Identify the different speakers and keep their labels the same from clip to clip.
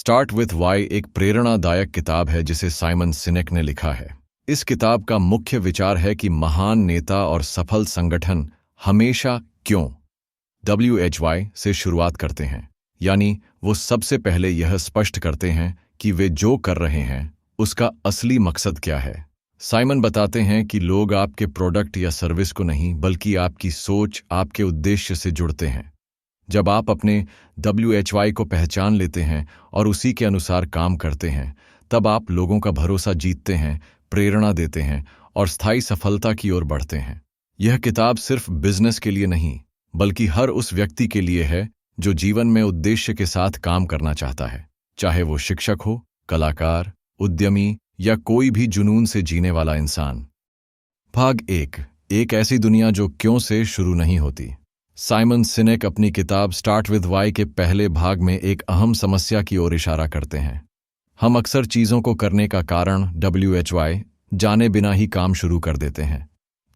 Speaker 1: Start with Y एक प्रेरणादायक किताब है जिसे साइमन सिनेक ने लिखा है। इस किताब का मुख्य विचार है कि महान नेता और सफल संगठन हमेशा क्यों WHY से शुरुआत करते हैं, यानी वो सबसे पहले यह स्पष्ट करते हैं कि वे जो कर रहे हैं उसका असली मकसद क्या है। साइमन बताते हैं कि लोग आपके प्रोडक्ट या सर्विस को नहीं बल्कि आपकी सोच, आपके उद्देश्य से जुड़ते हैं। जब आप अपने WHY को पहचान लेते हैं और उसी के अनुसार काम करते हैं, तब आप लोगों का भरोसा जीतते हैं, प्रेरणा देते हैं और स्थायी सफलता की ओर बढ़ते हैं। यह किताब सिर्फ बिजनेस के लिए नहीं, बल्कि हर उस व्यक्ति के लिए है जो जीवन में उद्देश्य के साथ काम करना चाहता है, चाहे वो शिक्षक हो, कलाकार, उद्यमी या कोई भी जुनून से जीने वाला इंसान। भाग एक ऐसी दुनिया जो क्यों से शुरू नहीं होती। साइमन सिनेक अपनी किताब स्टार्ट विद वाई के पहले भाग में एक अहम समस्या की ओर इशारा करते हैं। हम अक्सर चीज़ों को करने का कारण WHY जाने बिना ही काम शुरू कर देते हैं,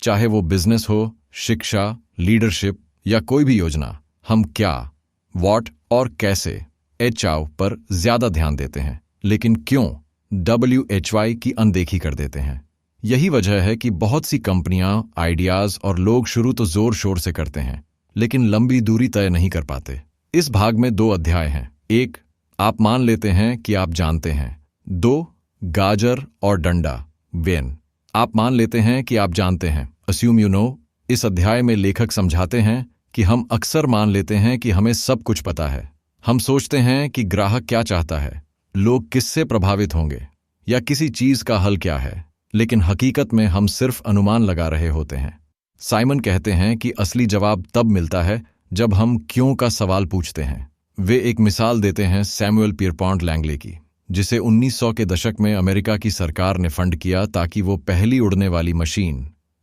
Speaker 1: चाहे वो बिजनेस हो, शिक्षा, लीडरशिप या कोई भी योजना। हम क्या, व्हाट और कैसे HOW पर ज्यादा ध्यान देते हैं, लेकिन क्यों WHY की अनदेखी कर देते हैं। यही वजह है कि बहुत सी कंपनियां, आइडियाज और लोग शुरू तो जोर शोर से करते हैं, लेकिन लंबी दूरी तय नहीं कर पाते। इस भाग में 2 अध्याय हैं। 1, आप मान लेते हैं कि आप जानते हैं। 2, गाजर और डंडा, वेन। आप मान लेते हैं कि आप जानते हैं, अस्यूम यू नो। इस अध्याय में लेखक समझाते हैं कि हम अक्सर मान लेते हैं कि हमें सब कुछ पता है। हम सोचते हैं कि ग्राहक क्या चाहता है, लोग किससे प्रभावित होंगे या किसी चीज का हल क्या है, लेकिन हकीकत में हम सिर्फ अनुमान लगा रहे होते हैं। साइमन कहते हैं कि असली जवाब तब मिलता है जब हम क्यों का सवाल पूछते हैं। वे एक मिसाल देते हैं सैमुअल पियरपॉन्ट लैंगले की, जिसे 1900 के दशक में अमेरिका की सरकार ने फंड किया ताकि वो पहली उड़ने वाली मशीन,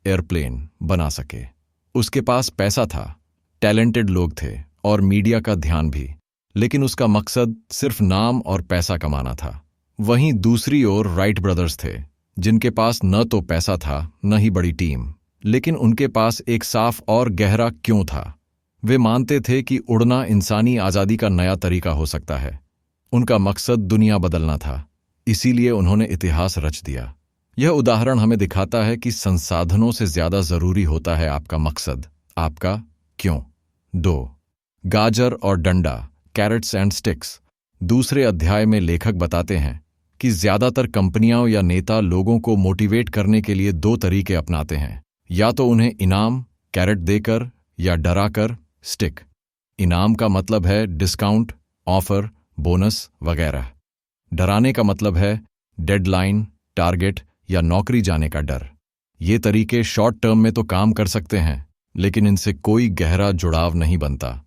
Speaker 1: एयरप्लेन, बना सके। उसके पास पैसा था, टैलेंटेड लोग थे और मीडिया का ध्यान भी, लेकिन उसका मकसद सिर्फ नाम और पैसा कमाना था। वहीं दूसरी ओर राइट ब्रदर्स थे, जिनके पास न तो पैसा था न ही बड़ी टीम, लेकिन उनके पास एक साफ और गहरा क्यों था। वे मानते थे कि उड़ना इंसानी आज़ादी का नया तरीका हो सकता है। उनका मकसद दुनिया बदलना था, इसीलिए उन्होंने इतिहास रच दिया। यह उदाहरण हमें दिखाता है कि संसाधनों से ज्यादा जरूरी होता है आपका मकसद, आपका क्यों। 2, गाजर और डंडा, कैरेट्स एंड स्टिक्स। दूसरे अध्याय में लेखक बताते हैं कि ज्यादातर कंपनियां या नेता लोगों को मोटिवेट करने के लिए 2 तरीके अपनाते हैं, या तो उन्हें इनाम, कैरेट देकर, या डराकर, स्टिक। इनाम का मतलब है डिस्काउंट, ऑफर, बोनस वगैरह। डराने का मतलब है डेडलाइन, टारगेट या नौकरी जाने का डर। ये तरीके शॉर्ट टर्म में तो काम कर सकते हैं, लेकिन इनसे कोई गहरा जुड़ाव नहीं बनता।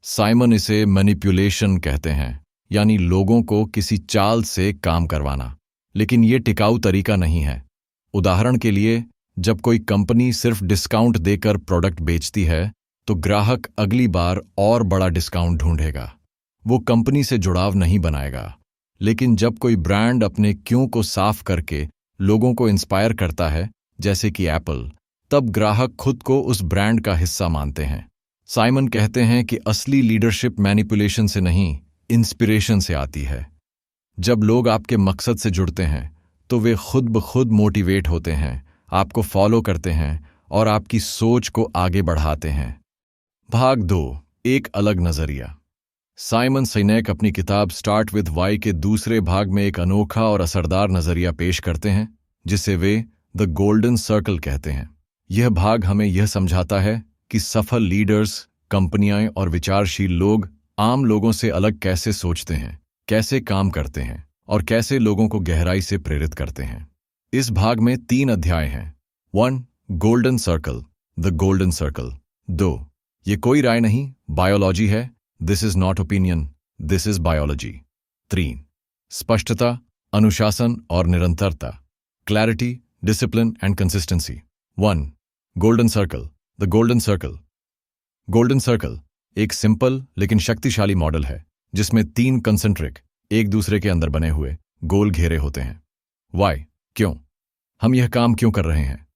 Speaker 1: साइमन इसे मैनिपुलेशन कहते हैं, यानी लोगों को किसी चाल से काम करवाना, लेकिन ये टिकाऊ तरीका नहीं है। उदाहरण के लिए, जब कोई कंपनी सिर्फ डिस्काउंट देकर प्रोडक्ट बेचती है, तो ग्राहक अगली बार और बड़ा डिस्काउंट ढूंढेगा। वो कंपनी से जुड़ाव नहीं बनाएगा। लेकिन जब कोई ब्रांड अपने क्यों को साफ करके लोगों को इंस्पायर करता है, जैसे कि एप्पल, तब ग्राहक खुद को उस ब्रांड का हिस्सा मानते हैं। साइमन कहते हैं कि असली लीडरशिप मैनिपुलेशन से नहीं, इंस्पिरेशन से आती है। जब लोग आपके मकसद से जुड़ते हैं, तो वे खुद ब खुद मोटिवेट होते हैं, आपको फॉलो करते हैं और आपकी सोच को आगे बढ़ाते हैं। भाग 2, एक अलग नजरिया। साइमन सिनेक अपनी किताब स्टार्ट विद वाई के दूसरे भाग में एक अनोखा और असरदार नजरिया पेश करते हैं, जिसे वे द गोल्डन सर्कल कहते हैं। यह भाग हमें यह समझाता है कि सफल लीडर्स, कंपनियां और विचारशील लोग आम लोगों से अलग कैसे सोचते हैं, कैसे काम करते हैं और कैसे लोगों को गहराई से प्रेरित करते हैं। इस भाग में 3 अध्याय हैं। 1, golden circle, the golden circle. 2, ये कोई राय नहीं, बायोलॉजी है, this is not opinion, this is biology. 3, स्पष्टता, अनुशासन और निरंतरता, clarity, discipline and consistency. 1, golden circle, the golden circle. Golden circle एक सिंपल लेकिन शक्तिशाली मॉडल है, जिसमें 3 कंसेंट्रिक, एक दूसरे के अंदर बने हुए गोल घेरे होते हैं। वाई, क्यों, हम यह काम क्यों कर रहे हैं,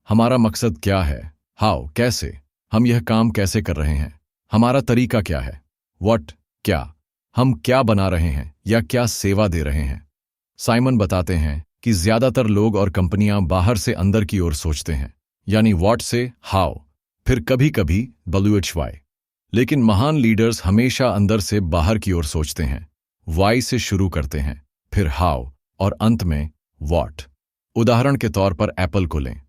Speaker 1: हमारा मकसद क्या है। हाउ, कैसे, हम यह काम कैसे कर रहे हैं, हमारा तरीका क्या है। व्हाट, क्या, हम क्या बना रहे हैं या क्या सेवा दे रहे हैं। साइमन बताते हैं कि ज्यादातर लोग और कंपनियां बाहर से अंदर की ओर सोचते हैं, यानी व्हाट से हाउ, फिर कभी कभी WHY। लेकिन महान लीडर्स हमेशा अंदर से बाहर की ओर सोचते हैं, वाई से शुरू करते हैं, फिर हाउ और अंत में व्हाट। उदाहरण के तौर पर एप्पल को लें।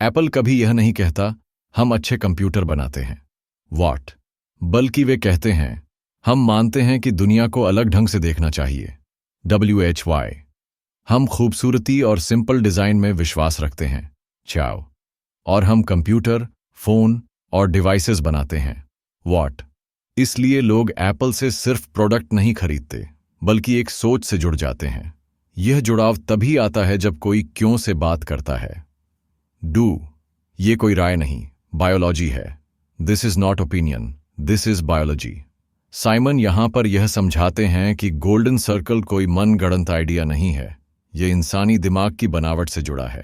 Speaker 1: एप्पल कभी यह नहीं कहता हम अच्छे कंप्यूटर बनाते हैं, व्हाट, बल्कि वे कहते हैं हम मानते हैं कि दुनिया को अलग ढंग से देखना चाहिए, WHY। हम खूबसूरती और सिंपल डिजाइन में विश्वास रखते हैं, चाओ। और हम कंप्यूटर, फोन और डिवाइसेस बनाते हैं, व्हाट। इसलिए लोग एप्पल से सिर्फ प्रोडक्ट नहीं खरीदते, बल्कि एक सोच से जुड़ जाते हैं। यह जुड़ाव तभी आता है जब कोई क्यों से बात करता है। डू, ये कोई राय नहीं, बायोलॉजी है। This is not opinion, this is biology. Simon यहां पर यह समझाते हैं कि गोल्डन सर्कल कोई मनगढ़ंत आइडिया नहीं है, यह इंसानी दिमाग की बनावट से जुड़ा है।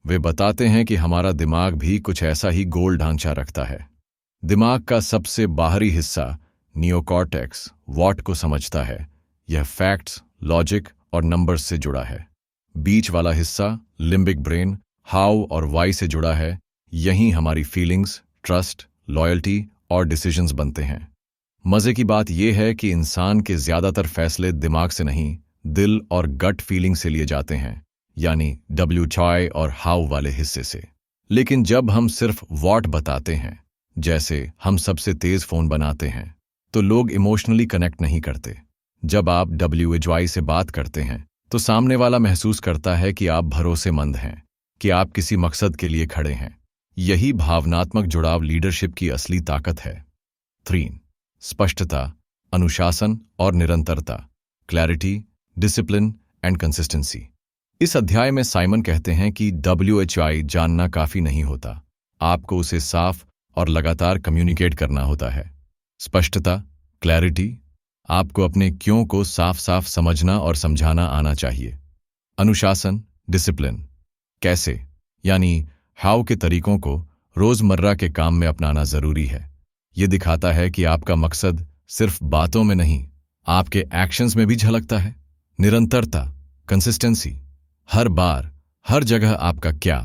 Speaker 1: वे बताते हैं कि हमारा दिमाग भी कुछ ऐसा ही गोल ढांचा रखता है। दिमाग का सबसे बाहरी हिस्सा नियोकॉर्टेक्स व्हाट को समझता है, यह फैक्ट्स, लॉजिक और नंबर्स से जुड़ा है। बीच वाला हिस्सा लिम्बिक ब्रेन हाउ और वाई से जुड़ा है, यहीं हमारी फीलिंग्स, ट्रस्ट, लॉयल्टी और डिसीजंस बनते हैं। मजे की बात यह है कि इंसान के ज्यादातर फैसले दिमाग से नहीं, दिल और गट फीलिंग से लिए जाते हैं, यानी WHY और हाउ वाले हिस्से से। लेकिन जब हम सिर्फ व्हाट बताते हैं, जैसे हम सबसे तेज फोन बनाते हैं, तो लोग इमोशनली कनेक्ट नहीं करते। जब आप WHY से बात करते हैं तो सामने वाला महसूस करता है कि आप भरोसेमंद हैं, कि आप किसी मकसद के लिए खड़े हैं। यही भावनात्मक जुड़ाव लीडरशिप की असली ताकत है। 3. स्पष्टता, अनुशासन और निरंतरता, क्लैरिटी, डिसिप्लिन एंड कंसिस्टेंसी। इस अध्याय में साइमन कहते हैं कि WHY जानना काफी नहीं होता, आपको उसे साफ और लगातार कम्युनिकेट करना होता है। स्पष्टता, क्लैरिटी, आपको अपने क्यों को साफ साफ समझना और समझाना आना चाहिए। अनुशासन, डिसिप्लिन, कैसे यानी हाउ के तरीकों को रोजमर्रा के काम में अपनाना जरूरी है। यह दिखाता है कि आपका मकसद सिर्फ बातों में नहीं, आपके एक्शंस में भी झलकता है। निरंतरता, कंसिस्टेंसी, हर बार, हर जगह आपका क्या,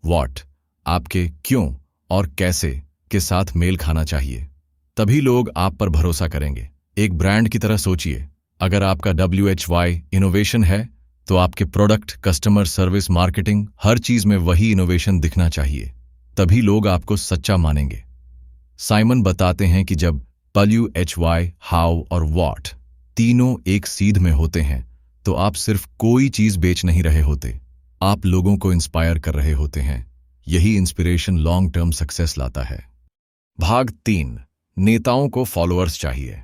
Speaker 1: व्हाट, आपके क्यों और कैसे के साथ मेल खाना चाहिए, तभी लोग आप पर भरोसा करेंगे। एक ब्रांड की तरह सोचिए, अगर आपका WHY इनोवेशन है तो आपके प्रोडक्ट, कस्टमर सर्विस, मार्केटिंग, हर चीज में वही इनोवेशन दिखना चाहिए, तभी लोग आपको सच्चा मानेंगे। साइमन बताते हैं कि जब WHY, हाउ और व्हाट तीनों एक सीध में होते हैं तो आप सिर्फ कोई चीज बेच नहीं रहे होते, आप लोगों को इंस्पायर कर रहे होते हैं। यही इंस्पिरेशन लॉन्ग टर्म सक्सेस लाता है। भाग 3, नेताओं को फॉलोअर्स चाहिए।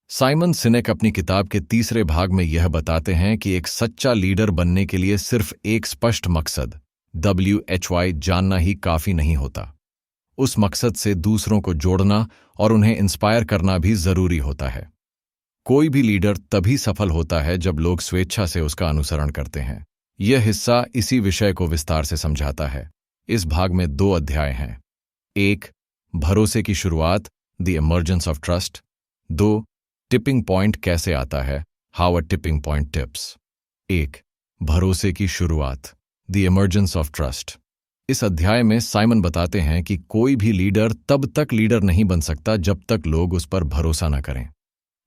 Speaker 1: साइमन सिनेक अपनी किताब के तीसरे भाग में यह बताते हैं कि एक सच्चा लीडर बनने के लिए सिर्फ एक स्पष्ट मकसद WHY जानना ही काफी नहीं होता। उस मकसद से दूसरों को जोड़ना और उन्हें इंस्पायर करना भी जरूरी होता है। कोई भी लीडर तभी सफल होता है जब लोग स्वेच्छा से उसका अनुसरण करते हैं। यह हिस्सा इसी विषय को विस्तार से समझाता है। इस भाग में 2 अध्याय हैं। 1. भरोसे की शुरुआत, the emergence of trust. 2. Tipping point कैसे आता है, how a tipping point tips. 1. भरोसे की शुरुआत, द इमर्जेंस ऑफ ट्रस्ट। इस अध्याय में साइमन बताते हैं कि कोई भी लीडर तब तक लीडर नहीं बन सकता जब तक लोग उस पर भरोसा न करें।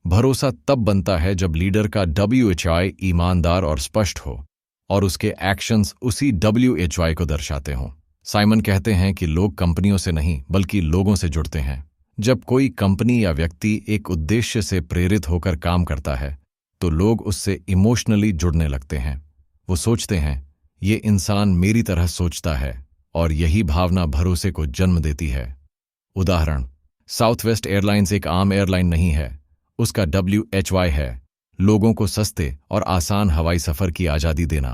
Speaker 1: भरोसा तब बनता है जब लीडर का WHY ईमानदार और स्पष्ट हो और उसके एक्शंस उसी WHY को दर्शाते हों। साइमन कहते हैं कि लोग कंपनियों से नहीं बल्कि लोगों से जुड़ते हैं। जब कोई कंपनी या व्यक्ति एक उद्देश्य से प्रेरित होकर काम करता है तो लोग उससे इमोशनली जुड़ने लगते हैं। वो सोचते हैं ये इंसान मेरी तरह सोचता है, और यही भावना भरोसे को जन्म देती है। उदाहरण, साउथवेस्ट एयरलाइंस एक आम एयरलाइन नहीं है, उसका WHY है लोगों को सस्ते और आसान हवाई सफर की आज़ादी देना।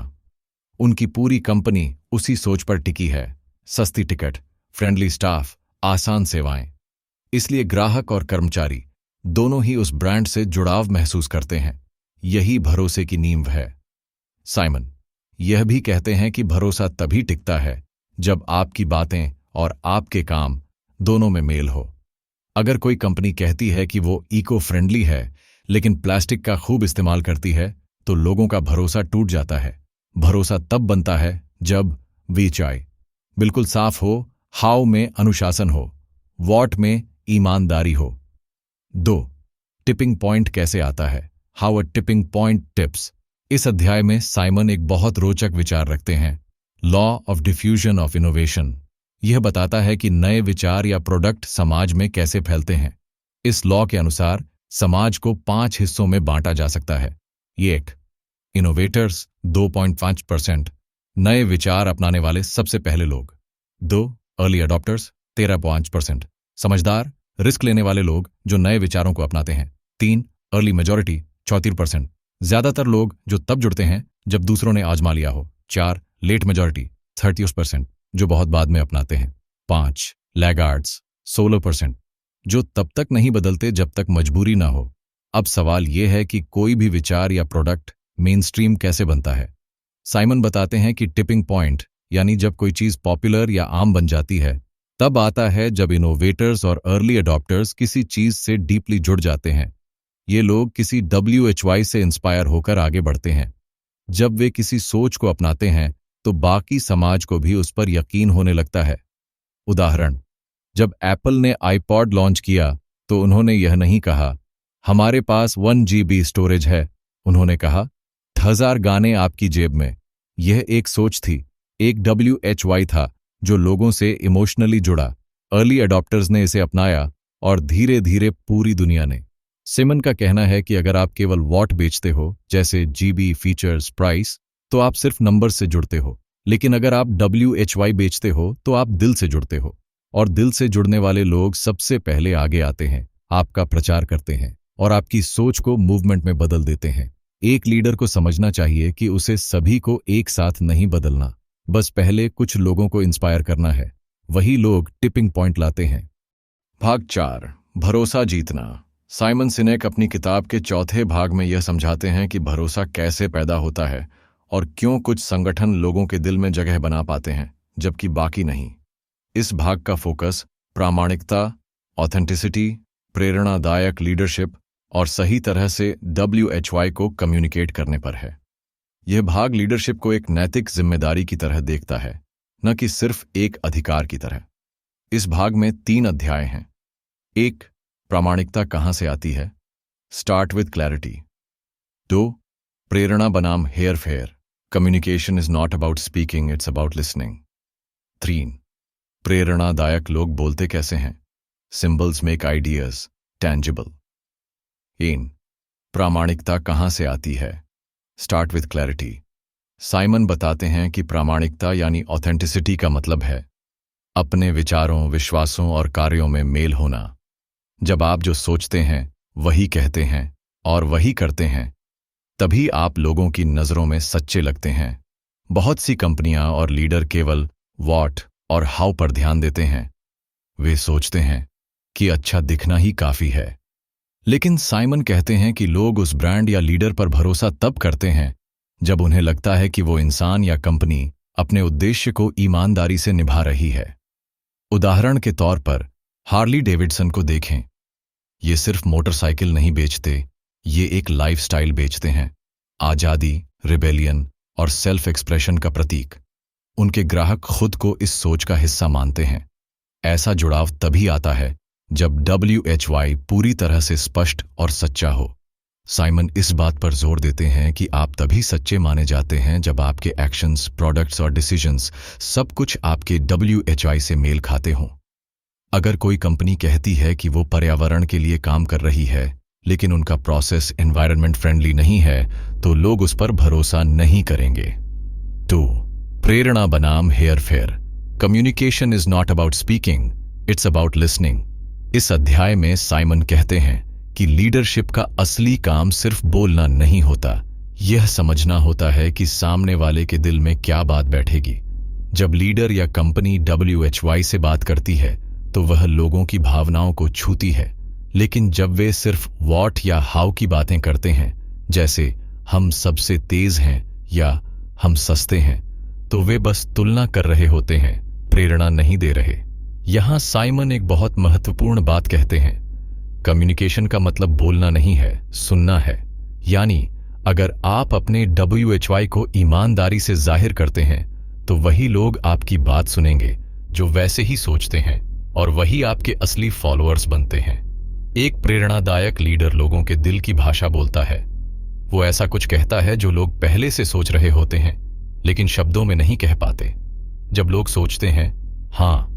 Speaker 1: उनकी पूरी कंपनी उसी सोच पर टिकी है, सस्ती टिकट, फ्रेंडली स्टाफ, आसान सेवाएं। इसलिए ग्राहक और कर्मचारी दोनों ही उस ब्रांड से जुड़ाव महसूस करते हैं। यही भरोसे की नींव है। साइमन यह भी कहते हैं कि भरोसा तभी टिकता है जब आपकी बातें और आपके काम दोनों में मेल हो। अगर कोई कंपनी कहती है कि वो इको फ्रेंडली है लेकिन प्लास्टिक का खूब इस्तेमाल करती है तो लोगों का भरोसा टूट जाता है। भरोसा तब बनता है जब विचार बिल्कुल साफ हो, हाउ में अनुशासन हो, वॉट में ईमानदारी हो। 2. टिपिंग पॉइंट कैसे आता है? How a tipping point tips. इस अध्याय में साइमन एक बहुत रोचक विचार रखते हैं, law of diffusion of innovation. यह बताता है कि नए विचार या प्रोडक्ट समाज में कैसे फैलते हैं। इस लॉ के अनुसार समाज को 5 हिस्सों में बांटा जा सकता है। 1. इनोवेटर्स 2.5%, नए विचार अपनाने वाले सबसे पहले लोग। 2. अर्ली अडॉप्टर्स 13.5%, समझदार रिस्क लेने वाले लोग जो नए विचारों को अपनाते हैं। 3. अर्ली मेजॉरिटी 34%, ज्यादातर लोग जो तब जुड़ते हैं जब दूसरों ने आजमा लिया हो। 4. लेट मेजॉरिटी 30%, जो बहुत बाद में अपनाते हैं। 5. लैगार्ड्स 16%, जो तब तक नहीं बदलते जब तक मजबूरी ना हो। अब सवाल यह है कि कोई भी विचार या प्रोडक्ट मेनस्ट्रीम कैसे बनता है। साइमन बताते हैं कि टिपिंग पॉइंट यानी जब कोई चीज पॉपुलर या आम बन जाती है तब आता है जब इनोवेटर्स और अर्ली अडॉप्टर्स किसी चीज से डीपली जुड़ जाते हैं। ये लोग किसी WHY से इंस्पायर होकर आगे बढ़ते हैं। जब वे किसी सोच को अपनाते हैं तो बाकी समाज को भी उस पर यकीन होने लगता है। उदाहरण, जब एप्पल ने आईपॉड लॉन्च किया तो उन्होंने यह नहीं कहा हमारे पास 1 GB स्टोरेज है, उन्होंने कहा 1000 गाने आपकी जेब में। यह एक सोच थी, एक WHY था जो लोगों से इमोशनली जुड़ा। अर्ली अडॉप्टर्स ने इसे अपनाया और धीरे धीरे पूरी दुनिया ने। सिमन का कहना है कि अगर आप केवल वॉट बेचते हो, जैसे GB, फीचर्स, प्राइस, तो आप सिर्फ नंबर से जुड़ते हो। लेकिन अगर आप WHY बेचते हो तो आप दिल से जुड़ते हो, और दिल से जुड़ने वाले लोग सबसे पहले आगे आते हैं, आपका प्रचार करते हैं और आपकी सोच को मूवमेंट में बदल देते हैं। एक लीडर को समझना चाहिए कि उसे सभी को एक साथ नहीं बदलना, बस पहले कुछ लोगों को इंस्पायर करना है। वही लोग टिपिंग पॉइंट लाते हैं। भाग 4, भरोसा जीतना। साइमन सिनेक अपनी किताब के चौथे भाग में यह समझाते हैं कि भरोसा कैसे पैदा होता है और क्यों कुछ संगठन लोगों के दिल में जगह बना पाते हैं जबकि बाकी नहीं। इस भाग का फोकस प्रामाणिकता, ऑथेंटिसिटी, प्रेरणादायक लीडरशिप और सही तरह से WHY को कम्युनिकेट करने पर है। यह भाग लीडरशिप को एक नैतिक जिम्मेदारी की तरह देखता है, न कि सिर्फ एक अधिकार की तरह। इस भाग में 3 अध्याय हैं। 1. प्रामाणिकता कहां से आती है? Start with clarity. 2. प्रेरणा बनाम हेरफेर। Communication is not about speaking, it's about listening. 3. प्रेरणादायक लोग बोलते कैसे हैं? Symbols make ideas tangible. 1. प्रामाणिकता कहां से आती है? Start with clarity. साइमन बताते हैं कि प्रामाणिकता यानी ऑथेंटिसिटी का मतलब है अपने विचारों, विश्वासों और कार्यों में मेल होना। जब आप जो सोचते हैं वही कहते हैं और वही करते हैं, तभी आप लोगों की नज़रों में सच्चे लगते हैं। बहुत सी कंपनियां और लीडर केवल व्हाट और हाउ पर ध्यान देते हैं। वे सोचते हैं कि अच्छा दिखना ही काफी है। लेकिन साइमन कहते हैं कि लोग उस ब्रांड या लीडर पर भरोसा तब करते हैं जब उन्हें लगता है कि वो इंसान या कंपनी अपने उद्देश्य को ईमानदारी से निभा रही है। उदाहरण के तौर पर हार्ली डेविडसन को देखें। ये सिर्फ मोटरसाइकिल नहीं बेचते, ये एक लाइफस्टाइल बेचते हैं, आज़ादी, रिबेलियन और सेल्फ एक्सप्रेशन का प्रतीक। उनके ग्राहक खुद को इस सोच का हिस्सा मानते हैं। ऐसा जुड़ाव तभी आता है जब WHY पूरी तरह से स्पष्ट और सच्चा हो। साइमन इस बात पर जोर देते हैं कि आप तभी सच्चे माने जाते हैं जब आपके एक्शंस, प्रोडक्ट्स और डिसीजंस सब कुछ आपके WHY से मेल खाते हों। अगर कोई कंपनी कहती है कि वो पर्यावरण के लिए काम कर रही है लेकिन उनका प्रोसेस एनवायरनमेंट फ्रेंडली नहीं है, तो लोग उस पर भरोसा नहीं करेंगे। 2. प्रेरणा बनाम हेरफेर। Communication is not about speaking, it's about listening. इस अध्याय में साइमन कहते हैं कि लीडरशिप का असली काम सिर्फ बोलना नहीं होता, यह समझना होता है कि सामने वाले के दिल में क्या बात बैठेगी। जब लीडर या कंपनी WHY से बात करती है तो वह लोगों की भावनाओं को छूती है, लेकिन जब वे सिर्फ व्हाट या हाउ की बातें करते हैं, जैसे हम सबसे तेज हैं या हम सस्ते हैं, तो वे बस तुलना कर रहे होते हैं, प्रेरणा नहीं दे रहे। यहां साइमन एक बहुत महत्वपूर्ण बात कहते हैं।
Speaker 2: कम्युनिकेशन का मतलब बोलना नहीं है, सुनना है। यानी अगर आप अपने WHY को ईमानदारी से जाहिर करते हैं तो वही लोग आपकी बात सुनेंगे जो वैसे ही सोचते हैं, और वही आपके असली फॉलोअर्स बनते हैं। एक प्रेरणादायक लीडर लोगों के दिल की भाषा बोलता है। वो ऐसा कुछ कहता है जो लोग पहले से सोच रहे होते हैं लेकिन शब्दों में नहीं कह पाते। जब लोग सोचते हैं, हाँ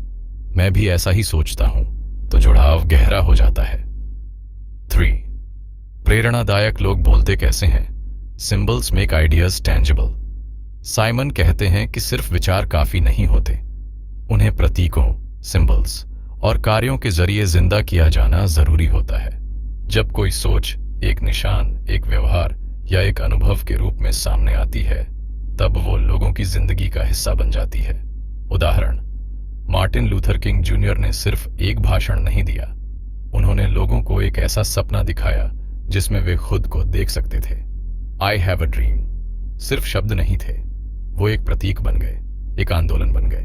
Speaker 2: मैं भी ऐसा ही सोचता हूं, तो जुड़ाव गहरा हो जाता है। 3. प्रेरणादायक लोग बोलते कैसे हैं? Symbols make ideas tangible. Simon कहते हैं कि सिर्फ विचार काफी नहीं होते, उन्हें प्रतीकों, सिंबल्स और कार्यों के जरिए जिंदा किया जाना जरूरी होता है। जब कोई सोच एक निशान, एक व्यवहार या एक अनुभव के रूप में सामने आती है, तब वो लोगों की जिंदगी का हिस्सा बन जाती है। उदाहरण, मार्टिन लूथर किंग जूनियर ने सिर्फ एक भाषण नहीं दिया, उन्होंने लोगों को एक ऐसा सपना दिखाया जिसमें वे खुद को देख सकते थे। आई हैव अ ड्रीम सिर्फ शब्द नहीं थे, वो एक प्रतीक बन गए, एक आंदोलन बन गए।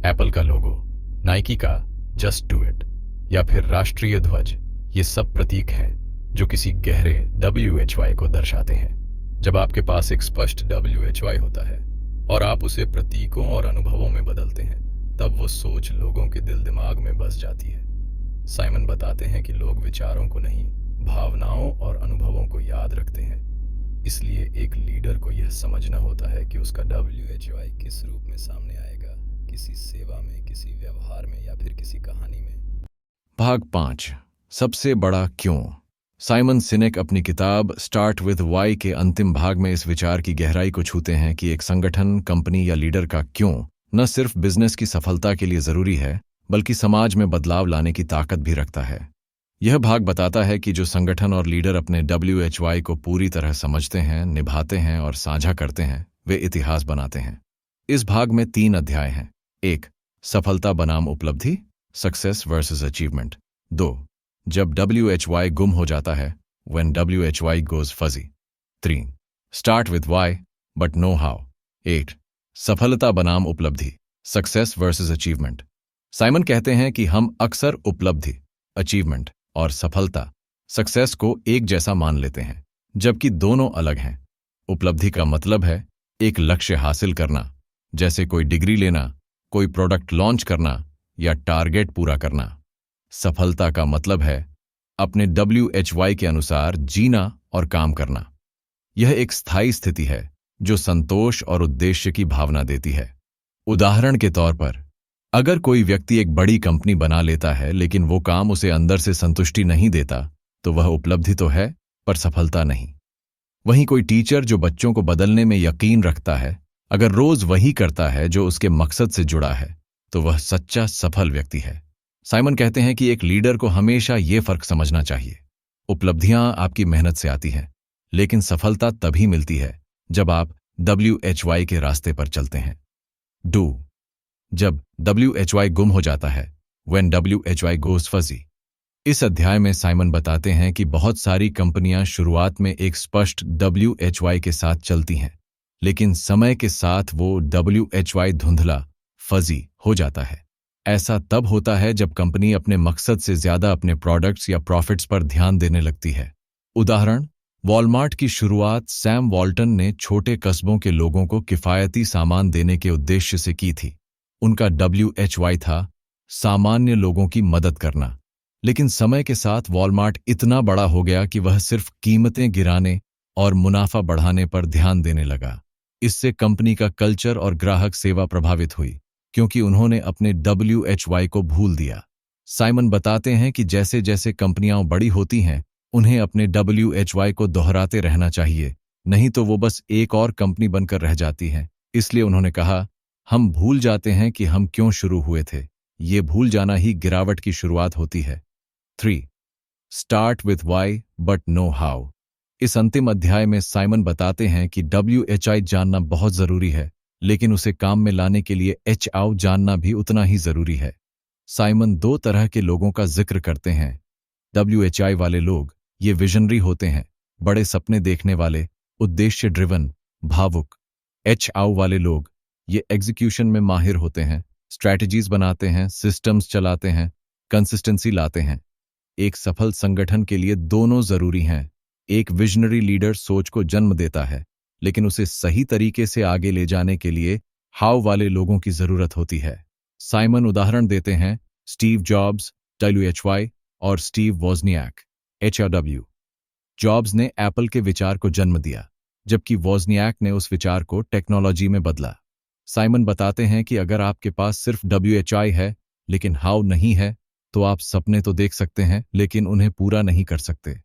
Speaker 2: एप्पल का लोगो, नाइकी का जस्ट डू इट या फिर राष्ट्रीय ध्वज, ये सब प्रतीक हैं जो किसी गहरे WHY को दर्शाते हैं। जब आपके पास एक स्पष्ट WHY होता है और आप उसे प्रतीकों और अनुभवों में बदलते हैं, तब वो सोच लोगों के दिल दिमाग में बस जाती है। साइमन बताते हैं कि लोग विचारों को नहीं, भावनाओं और अनुभवों को याद रखते हैं। इसलिए एक लीडर को यह समझना होता है कि उसका WHY किस रूप में सामने आएगा, किसी सेवा में, किसी व्यवहार में या फिर किसी कहानी में।
Speaker 1: भाग 5, सबसे बड़ा क्यों। साइमन सिनेक अपनी किताब स्टार्ट विद वाई के अंतिम भाग में इस विचार की गहराई को छूते हैं कि एक संगठन, कंपनी या लीडर का क्यों न सिर्फ बिजनेस की सफलता के लिए जरूरी है, बल्कि समाज में बदलाव लाने की ताकत भी रखता है। यह भाग बताता है कि जो संगठन और लीडर अपने WHY को पूरी तरह समझते हैं, निभाते हैं और साझा करते हैं, वे इतिहास बनाते हैं। इस भाग में 3 अध्याय हैं। 1. सफलता बनाम उपलब्धि, सक्सेस वर्सेस अचीवमेंट। 2. जब WHY गुम हो जाता है, when WHY goes fuzzy। 3. Start with why but know how. 8. सफलता बनाम उपलब्धि, सक्सेस वर्सेस अचीवमेंट। साइमन कहते हैं कि हम अक्सर उपलब्धि, अचीवमेंट और सफलता, सक्सेस को एक जैसा मान लेते हैं, जबकि दोनों अलग हैं। उपलब्धि का मतलब है एक लक्ष्य हासिल करना, जैसे कोई डिग्री लेना, कोई प्रोडक्ट लॉन्च करना या टारगेट पूरा करना। सफलता का मतलब है अपने WHY के अनुसार जीना और काम करना। यह एक स्थायी स्थिति है जो संतोष और उद्देश्य की भावना देती है। उदाहरण के तौर पर, अगर कोई व्यक्ति एक बड़ी कंपनी बना लेता है लेकिन वो काम उसे अंदर से संतुष्टि नहीं देता, तो वह उपलब्धि तो है पर सफलता नहीं। वहीं कोई टीचर जो बच्चों को बदलने में यकीन रखता है, अगर रोज वही करता है जो उसके मकसद से जुड़ा है, तो वह सच्चा सफल व्यक्ति है। साइमन कहते हैं कि एक लीडर को हमेशा ये फर्क समझना चाहिए। उपलब्धियां आपकी मेहनत से आती हैं, लेकिन सफलता तभी मिलती है जब आप WHY के रास्ते पर चलते हैं। 2. जब WHY गुम हो जाता है, when WHY goes fuzzy। इस अध्याय में साइमन बताते हैं कि बहुत सारी कंपनियां शुरुआत में एक स्पष्ट WHY के साथ चलती हैं, लेकिन समय के साथ वो WHY धुंधला, फजी हो जाता है। ऐसा तब होता है जब कंपनी अपने मकसद से ज्यादा अपने प्रोडक्ट्स या प्रॉफिट्स पर ध्यान देने लगती है। उदाहरण, वॉलमार्ट की शुरुआत सैम वॉल्टन ने छोटे कस्बों के लोगों को किफायती सामान देने के उद्देश्य से की थी। उनका WHY था सामान्य लोगों की मदद करना, लेकिन समय के साथ वॉलमार्ट इतना बड़ा हो गया कि वह सिर्फ कीमतें गिराने और मुनाफा बढ़ाने पर ध्यान देने लगा। इससे कंपनी का कल्चर और ग्राहक सेवा प्रभावित हुई, क्योंकि उन्होंने अपने WHY को भूल दिया। साइमन बताते हैं कि जैसे जैसे कंपनियां बड़ी होती हैं, उन्हें अपने WHY को दोहराते रहना चाहिए, नहीं तो वो बस एक और कंपनी बनकर रह जाती हैं। इसलिए उन्होंने कहा, हम भूल जाते हैं कि हम क्यों शुरू हुए थे। ये भूल जाना ही गिरावट की शुरुआत होती है। 3. Start with why but know how. इस अंतिम अध्याय में साइमन बताते हैं कि WHY जानना बहुत जरूरी है, लेकिन उसे काम में लाने के लिए HO जानना भी उतना ही जरूरी है। साइमन 2 तरह के लोगों का जिक्र करते हैं। WHY वाले लोग ये विजनरी होते हैं, बड़े सपने देखने वाले, उद्देश्य ड्रिवन, भावुक। HO वाले लोग ये एग्जीक्यूशन में माहिर होते हैं, स्ट्रैटेजीज बनाते हैं, सिस्टम्स चलाते हैं, कंसिस्टेंसी लाते हैं। एक सफल संगठन के लिए दोनों जरूरी हैं। एक विजनरी लीडर सोच को जन्म देता है, लेकिन उसे सही तरीके से आगे ले जाने के लिए हाउ वाले लोगों की जरूरत होती है। साइमन उदाहरण देते हैं स्टीव जॉब्स WHY और स्टीव वोजनियाक HRW। जॉब्स ने एप्पल के विचार को जन्म दिया, जबकि वोजनियाक ने उस विचार को टेक्नोलॉजी में बदला। साइमन बताते हैं कि अगर आपके पास सिर्फ WHI है लेकिन हाउ नहीं है, तो आप सपने तो देख सकते हैं लेकिन उन्हें पूरा नहीं कर सकते।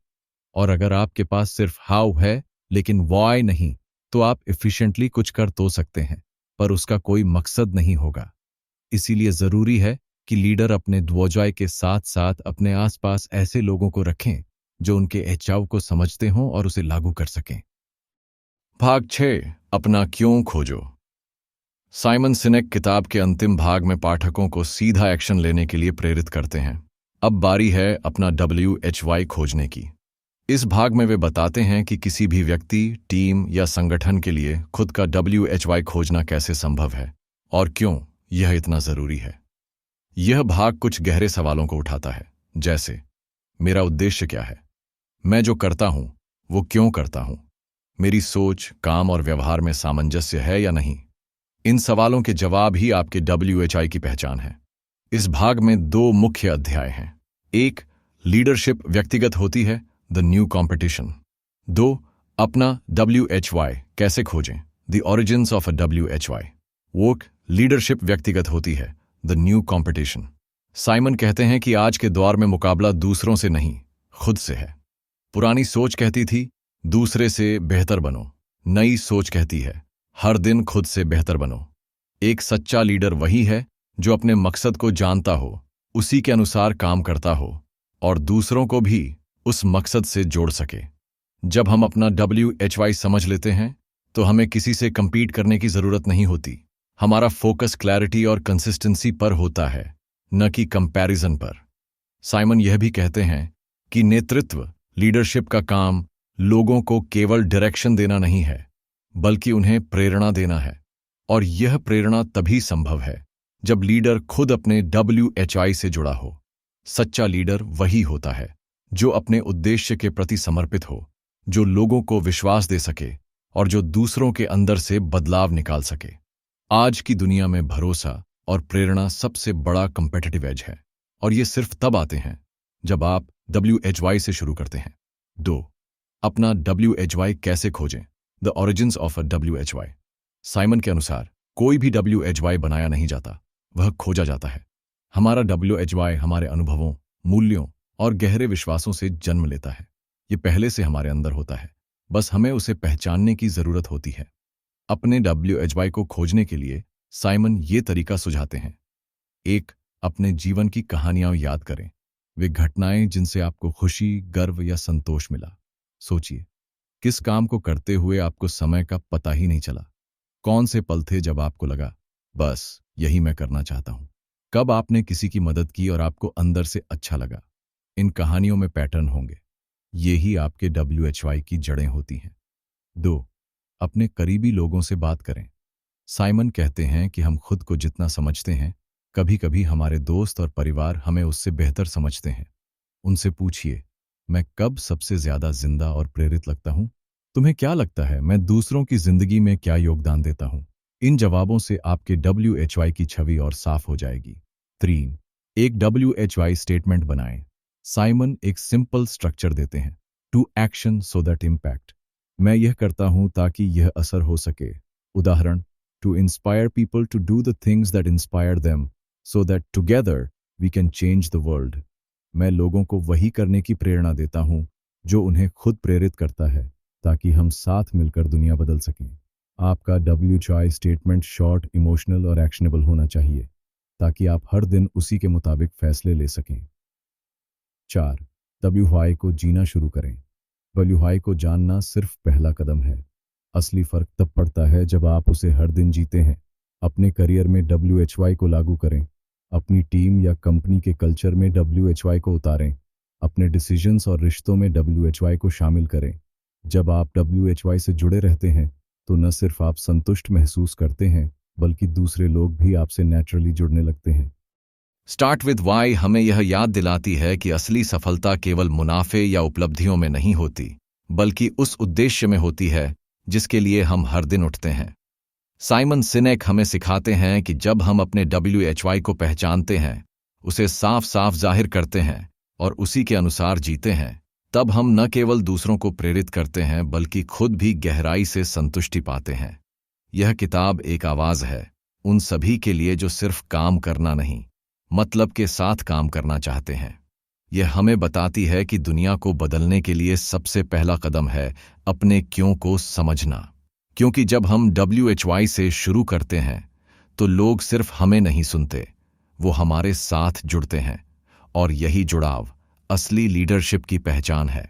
Speaker 1: और अगर आपके पास सिर्फ हाउ है लेकिन वाई नहीं, तो आप एफिशिएंटली कुछ कर तो सकते हैं, पर उसका कोई मकसद नहीं होगा। इसीलिए जरूरी है कि लीडर अपने द्वोजाय के साथ साथ अपने आसपास ऐसे लोगों को रखें जो उनके एचआव को समझते हों और उसे लागू कर सकें। भाग 6, अपना क्यों खोजो। साइमन सिनेक किताब के अंतिम भाग में पाठकों को सीधा एक्शन लेने के लिए प्रेरित करते हैं। अब बारी है अपना WHY खोजने की। इस भाग में वे बताते हैं कि किसी भी व्यक्ति, टीम या संगठन के लिए खुद का WHY खोजना कैसे संभव है और क्यों यह इतना जरूरी है। यह भाग कुछ गहरे सवालों को उठाता है, जैसे मेरा उद्देश्य क्या है, मैं जो करता हूं वो क्यों करता हूं, मेरी सोच, काम और व्यवहार में सामंजस्य है या नहीं। इन सवालों के जवाब ही आपके WHI की पहचान है। इस भाग में 2 मुख्य अध्याय हैं। 1, लीडरशिप व्यक्तिगत होती है, द न्यू कॉम्पिटिशन। 2, अपना WHY कैसे खोजें, the origins of a WHY। Work leadership व्यक्तिगत होती है, द न्यू कॉम्पिटिशन। साइमन कहते हैं कि आज के दौर में मुकाबला दूसरों से नहीं, खुद से है। पुरानी सोच कहती थी दूसरे से बेहतर बनो, नई सोच कहती है हर दिन खुद से बेहतर बनो। एक सच्चा लीडर वही है जो अपने मकसद को जानता हो, उसी के अनुसार काम करता हो और दूसरों को भी उस मकसद से जोड़ सके। जब हम अपना WHY समझ लेते हैं तो हमें किसी से कंपीट करने की जरूरत नहीं होती। हमारा फोकस क्लैरिटी और कंसिस्टेंसी पर होता है, न कि कंपैरिजन पर। साइमन यह भी कहते हैं कि नेतृत्व, लीडरशिप का काम लोगों को केवल डायरेक्शन देना नहीं है, बल्कि उन्हें प्रेरणा देना है। और यह प्रेरणा तभी संभव है जब लीडर खुद अपने WHI से जुड़ा हो। सच्चा लीडर वही होता है जो अपने उद्देश्य के प्रति समर्पित हो, जो लोगों को विश्वास दे सके और जो दूसरों के अंदर से बदलाव निकाल सके। आज की दुनिया में भरोसा और प्रेरणा सबसे बड़ा कंपेटिटिव एज है, और ये सिर्फ तब आते हैं जब आप WHY से शुरू करते हैं। 2, अपना WHY कैसे खोजें, the origins of a WHY। Simon के अनुसार कोई भी WHY बनाया नहीं जाता, वह खोजा जाता है। हमारा WHY हमारे अनुभवों, मूल्यों और गहरे विश्वासों से जन्म लेता है। ये पहले से हमारे अंदर होता है, बस हमें उसे पहचानने की जरूरत होती है। अपने WHY को खोजने के लिए साइमन ये तरीका सुझाते हैं। 1, अपने जीवन की कहानियां याद करें। वे घटनाएं जिनसे आपको खुशी, गर्व या संतोष मिला। सोचिए, किस काम को करते हुए आपको समय का पता ही नहीं चला। कौन से पल थे जब आपको लगा बस यही मैं करना चाहता हूं। कब आपने किसी की मदद की और आपको अंदर से अच्छा लगा। इन कहानियों में पैटर्न होंगे, यही आपके WHY की जड़ें होती हैं। 2, अपने करीबी लोगों से बात करें। साइमन कहते हैं कि हम खुद को जितना समझते हैं, कभी कभी हमारे दोस्त और परिवार हमें उससे बेहतर समझते हैं। उनसे पूछिए, मैं कब सबसे ज्यादा जिंदा और प्रेरित लगता हूं? तुम्हें क्या लगता है मैं दूसरों की जिंदगी में क्या योगदान देता हूं? इन जवाबों से आपके WHY की छवि और साफ हो जाएगी। 3, एक WHY स्टेटमेंट बनाएं। साइमन एक सिंपल स्ट्रक्चर देते हैं, to action so that impact. मैं यह करता हूं ताकि यह असर हो सके। उदाहरण, to inspire people to do the things that inspire them so that together we can change the world. मैं लोगों को वही करने की प्रेरणा देता हूं जो उन्हें खुद प्रेरित करता है, ताकि हम साथ मिलकर दुनिया बदल सकें। आपका WHY स्टेटमेंट शॉर्ट, इमोशनल और एक्शनेबल होना चाहिए, ताकि आप हर दिन उसी के मुताबिक फैसले ले सकें। 4, WHY को जीना शुरू करें। WHY को जानना सिर्फ पहला कदम है। असली फर्क तब पड़ता है जब आप उसे हर दिन जीते हैं। अपने करियर में WHY को लागू करें। अपनी टीम या कंपनी के कल्चर में WHY को उतारें। अपने डिसीजंस और रिश्तों में WHY को शामिल करें। जब आप WHY से जुड़े रहते हैं तो न सिर्फ आप संतुष्ट महसूस करते हैं, बल्कि दूसरे लोग भी आपसे नेचुरली जुड़ने लगते हैं। स्टार्ट विद वाई हमें यह याद दिलाती है कि असली सफलता केवल मुनाफे या उपलब्धियों में नहीं होती, बल्कि उस उद्देश्य में होती है जिसके लिए हम हर दिन उठते हैं। साइमन सिनेक हमें सिखाते हैं कि जब हम अपने WHY को पहचानते हैं, उसे साफ साफ जाहिर करते हैं और उसी के अनुसार जीते हैं, तब हम न केवल दूसरों को प्रेरित करते हैं बल्कि खुद भी गहराई से संतुष्टि पाते हैं। यह किताब एक आवाज है उन सभी के लिए जो सिर्फ काम करना नहीं, मतलब के साथ काम करना चाहते हैं। यह हमें बताती है कि दुनिया को बदलने के लिए सबसे पहला कदम है अपने क्यों को समझना। क्योंकि जब हम WHY से शुरू करते हैं तो लोग सिर्फ हमें नहीं सुनते, वो हमारे साथ जुड़ते हैं, और यही जुड़ाव असली लीडरशिप की पहचान है।